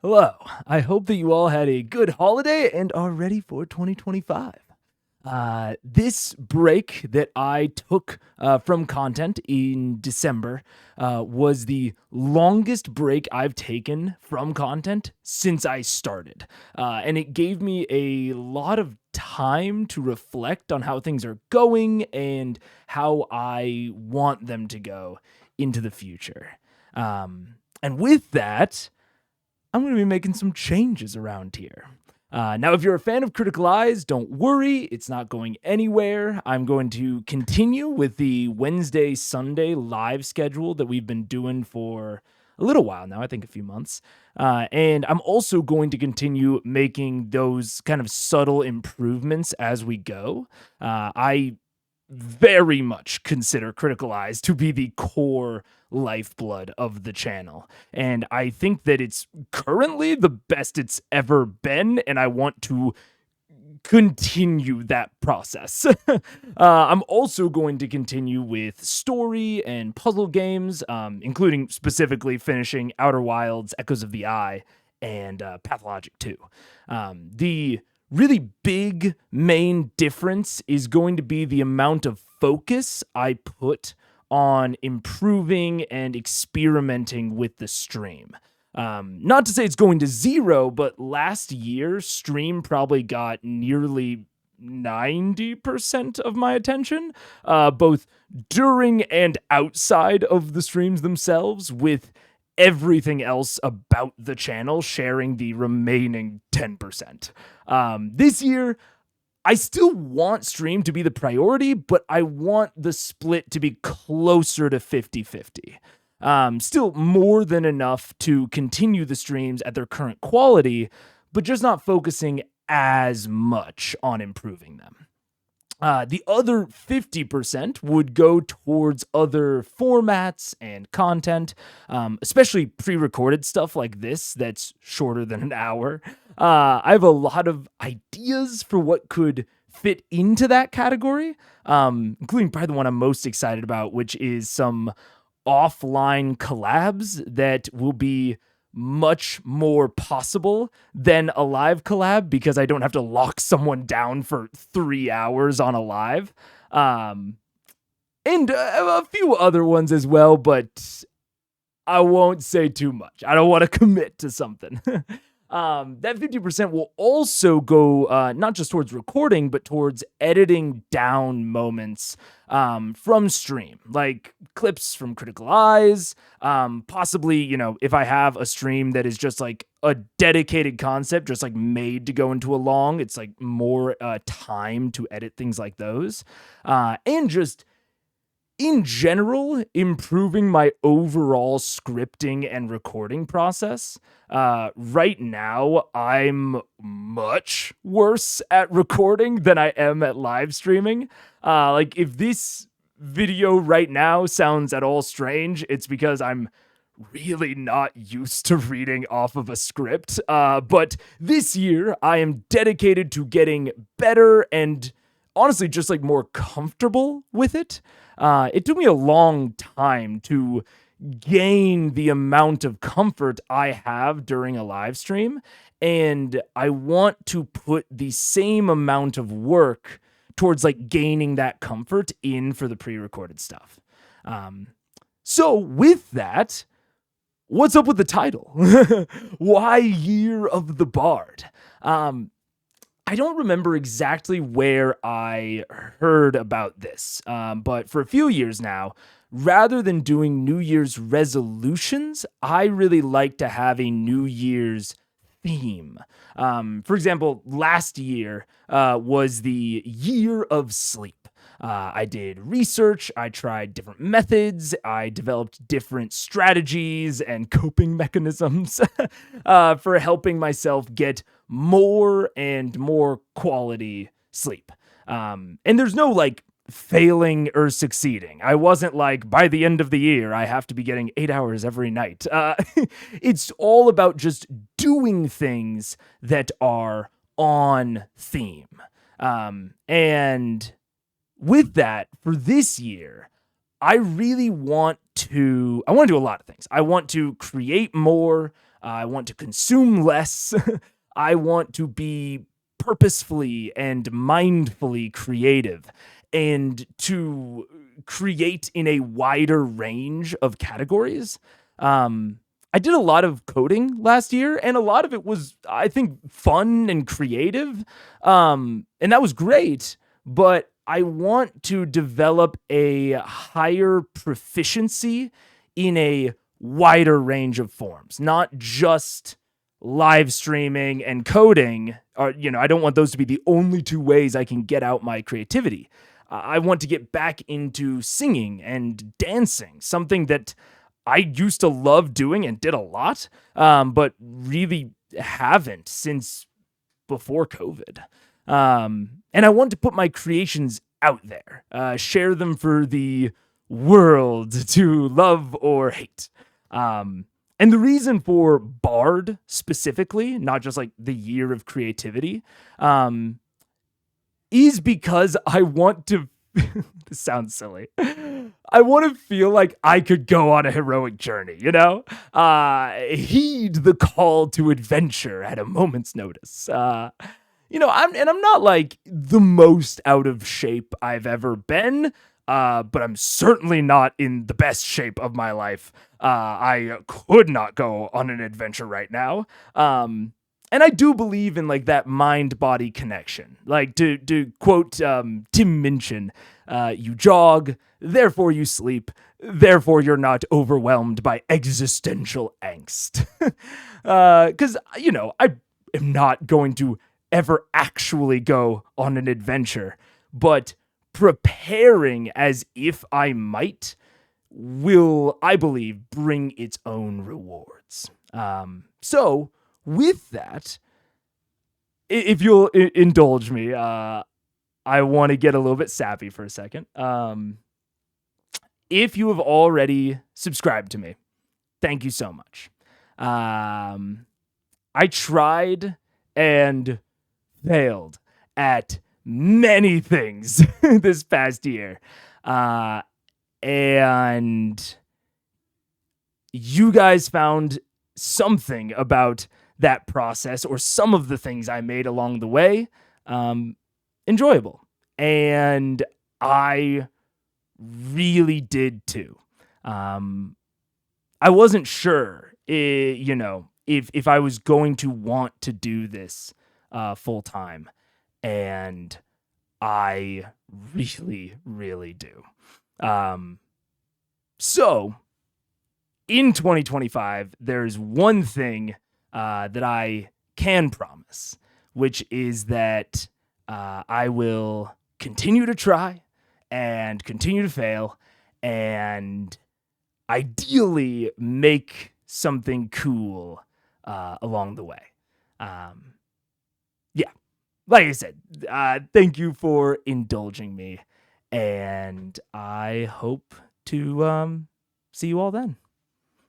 Hello. I hope that you all had a good holiday and are ready for 2025. This break that I took from content in December was the longest break I've taken from content since I started. And it gave me a lot of time to reflect on how things are going and how I want them to go into the future. And with that, I'm going to be making some changes around here. Now, if you're a fan of Critical Eyes, don't worry, it's not going anywhere. I'm going to continue with the Wednesday, Sunday live schedule that we've been doing for a little while now, I think a few months. And I'm also going to continue making those kind of subtle improvements as we go. I very much consider Critical Eyes to be the core lifeblood of the channel. And I think that it's currently the best it's ever been, and I want to continue that process. I'm also going to continue with story and puzzle games, including specifically finishing Outer Wilds, Echoes of the Eye, and Pathologic 2. The really big main difference is going to be the amount of focus I put on improving and experimenting with the stream. Not to say it's going to zero, but last year, stream probably got nearly 90% of my attention, both during and outside of the streams themselves, with everything else about the channel sharing the remaining 10%. This year, I still want stream to be the priority, but I want the split to be closer to 50-50. Still more than enough to continue the streams at their current quality, but just not focusing as much on improving them. The other 50% would go towards other formats and content, especially pre-recorded stuff like this that's shorter than an hour. I have a lot of ideas for what could fit into that category, including probably the one I'm most excited about, which is some offline collabs that will be much more possible than a live collab because I don't have to lock someone down for 3 hours on a live. And a few other ones as well, but I won't say too much. I don't want to commit to something. That 50% will also go not just towards recording, but towards editing down moments from stream, like clips from Critical Eyes. Possibly, if I have a stream that is just like a dedicated concept, just like made to go into a long, it's like more time to edit things like those. And just in general, improving my overall scripting and recording process. Right now, I'm much worse at recording than I am at live streaming. Like, if this video right now sounds at all strange, it's because I'm really not used to reading off of a script. But this year, I am dedicated to getting better and honestly just like more comfortable with it. It took me a long time to gain the amount of comfort I have during a live stream, and I want to put the same amount of work towards like gaining that comfort in for the pre-recorded stuff. So with that, what's up with the title? Why Year of the Bard? I don't remember exactly where I heard about this, but for a few years now, rather than doing New Year's resolutions, I really like to have a New Year's theme. For example, last year was the year of sleep. I did research, I tried different methods, I developed different strategies and coping mechanisms for helping myself get more and more quality sleep. And there's no like failing or succeeding. I wasn't like, by the end of the year, I have to be getting 8 hours every night. It's all about just doing things that are on theme. And with that, for this year, I want to do a lot of things. I want to create more. I want to consume less. I want to be purposefully and mindfully creative and to create in a wider range of categories. I did a lot of coding last year, and a lot of it was, I think, fun and creative. And that was great, but I want to develop a higher proficiency in a wider range of forms, not just live streaming and coding. Or, I don't want those to be the only two ways I can get out my creativity. I want to get back into singing and dancing, something that I used to love doing and did a lot, but really haven't since before COVID. And I want to put my creations out there, share them for the world to love or hate. And the reason for Bard specifically, not just like the year of creativity, is because I want to. This sounds silly. I want to feel like I could go on a heroic journey, heed the call to adventure at a moment's notice. I'm not like the most out of shape I've ever been, but I'm certainly not in the best shape of my life. I could not go on an adventure right now. And I do believe in like that mind-body connection. Like to quote Tim Minchin, you jog, therefore you sleep, therefore you're not overwhelmed by existential angst. Because, I am not going to ever actually go on an adventure, but preparing as if I might will, I believe, bring its own rewards. So, with that, if you'll indulge me, I want to get a little bit sappy for a second. If you have already subscribed to me, thank you so much. I tried and failed at many things this past year. And you guys found something about that process or some of the things I made along the way enjoyable. And I really did too. I wasn't sure, if I was going to want to do this full time. And I really, really do. So in 2025, there's one thing that I can promise, which is that I will continue to try and continue to fail and ideally make something cool along the way. Yeah, like I said, thank you for indulging me, and I hope to see you all then.